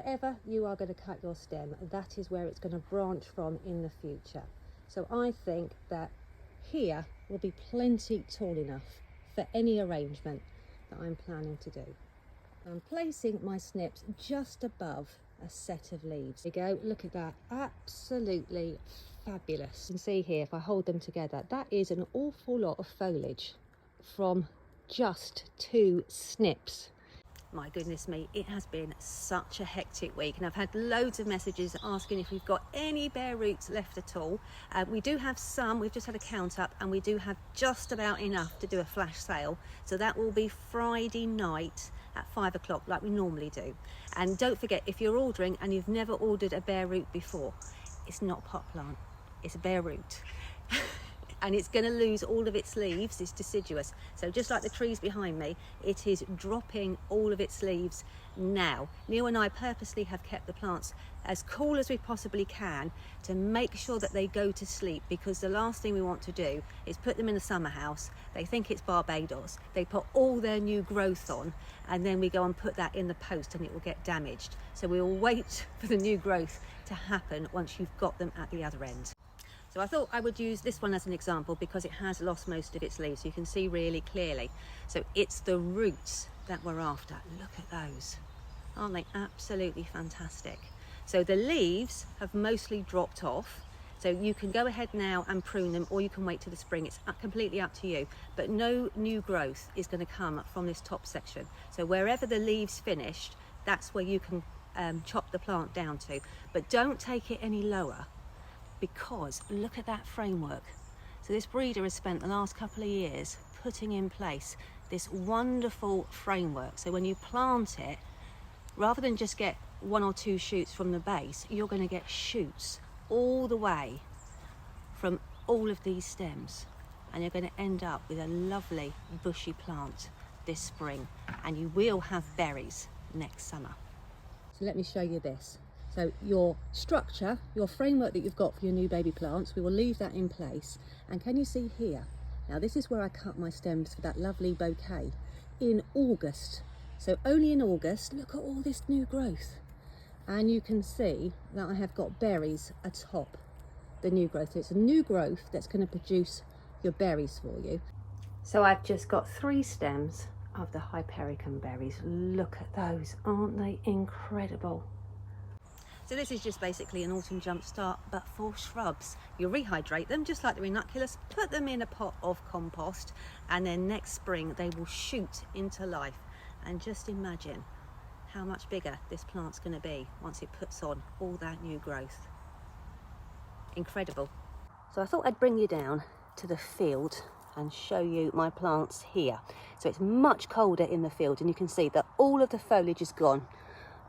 Wherever you are going to cut your stem, that is where it's going to branch from in the future. So I think that here will be plenty tall enough for any arrangement that I'm planning to do. I'm placing my snips just above a set of leaves. There you go, look at that, absolutely fabulous. You can see here, if I hold them together, that is an awful lot of foliage from just 2 snips. My goodness me, it has been such a hectic week, and I've had loads of messages asking if we've got any bare roots left at all. We do have some, we've just had a count up, and we do have just about enough to do a flash sale. So that will be Friday night at 5 o'clock like we normally do. And don't forget, if you're ordering and you've never ordered a bare root before, it's not a pot plant, it's a bare root. And it's going to lose all of its leaves, it's deciduous. So just like the trees behind me, it is dropping all of its leaves now. Neil and I purposely have kept the plants as cool as we possibly can to make sure that they go to sleep, because the last thing we want to do is put them in a summer house. They think it's Barbados. They put all their new growth on, and then we go and put that in the post and it will get damaged. So we will wait for the new growth to happen once you've got them at the other end. So I thought I would use this one as an example because it has lost most of its leaves. You can see really clearly. So it's the roots that we're after. Look at those. Aren't they absolutely fantastic? So the leaves have mostly dropped off. So you can go ahead now and prune them, or you can wait till the spring. It's completely up to you. But no new growth is going to come from this top section. So wherever the leaves finished, that's where you can chop the plant down to. But don't take it any lower, because look at that framework. So this breeder has spent the last couple of years putting in place this wonderful framework. So when you plant it, rather than just get 1 or 2 shoots from the base, you're going to get shoots all the way from all of these stems, and you're going to end up with a lovely bushy plant this spring, and you will have berries next summer. So let me show you this. So your structure, your framework that you've got for your new baby plants, we will leave that in place. And can you see here? Now this is where I cut my stems for that lovely bouquet in August. So only in August, look at all this new growth. And you can see that I have got berries atop the new growth. So it's a new growth that's going to produce your berries for you. So I've just got 3 stems of the Hypericum berries. Look at those, aren't they incredible? So this is just basically an autumn jump start, but for shrubs. You rehydrate them just like the ranunculus, put them in a pot of compost, and then next spring they will shoot into life. And just imagine how much bigger this plant's going to be once it puts on all that new growth. Incredible. So I thought I'd bring you down to the field and show you my plants here. So it's much colder in the field, and you can see that all of the foliage is gone.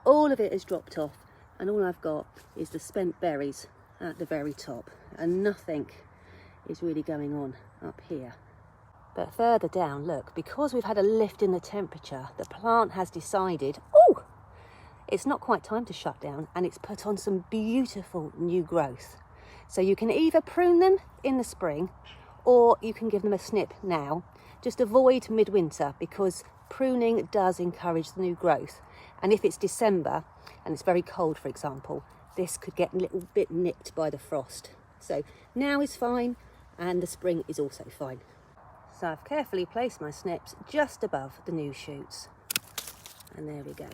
All of it has dropped off. And all I've got is the spent berries at the very top, and nothing is really going on up here. But further down, look, because we've had a lift in the temperature, the plant has decided, oh, it's not quite time to shut down, and it's put on some beautiful new growth. So you can either prune them in the spring, or you can give them a snip now. Just avoid midwinter, because pruning does encourage the new growth. And if it's December and it's very cold, for example, this could get a little bit nicked by the frost. So now is fine, and the spring is also fine. So I've carefully placed my snips just above the new shoots. And there we go.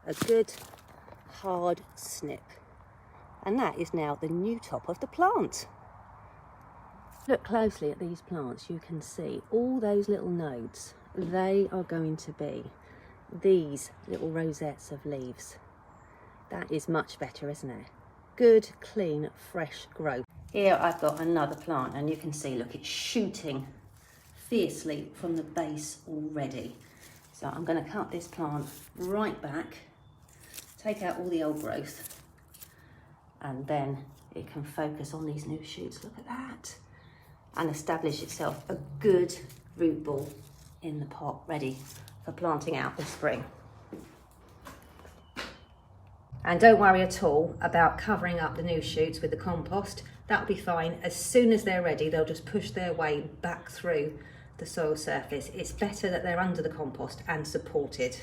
A good hard snip. And that is now the new top of the plant. Look closely at these plants. You can see all those little nodes. They are going to be these little rosettes of leaves. That is much better, isn't it? Good, clean, fresh growth. Here I've got another plant, and you can see, look, it's shooting fiercely from the base already. So I'm going to cut this plant right back, take out all the old growth, and then it can focus on these new shoots. Look at that. And establish itself a good root ball in the pot, ready for planting out this spring. And don't worry at all about covering up the new shoots with the compost. That'll be fine. As soon as they're ready, they'll just push their way back through the soil surface. It's better that they're under the compost and supported.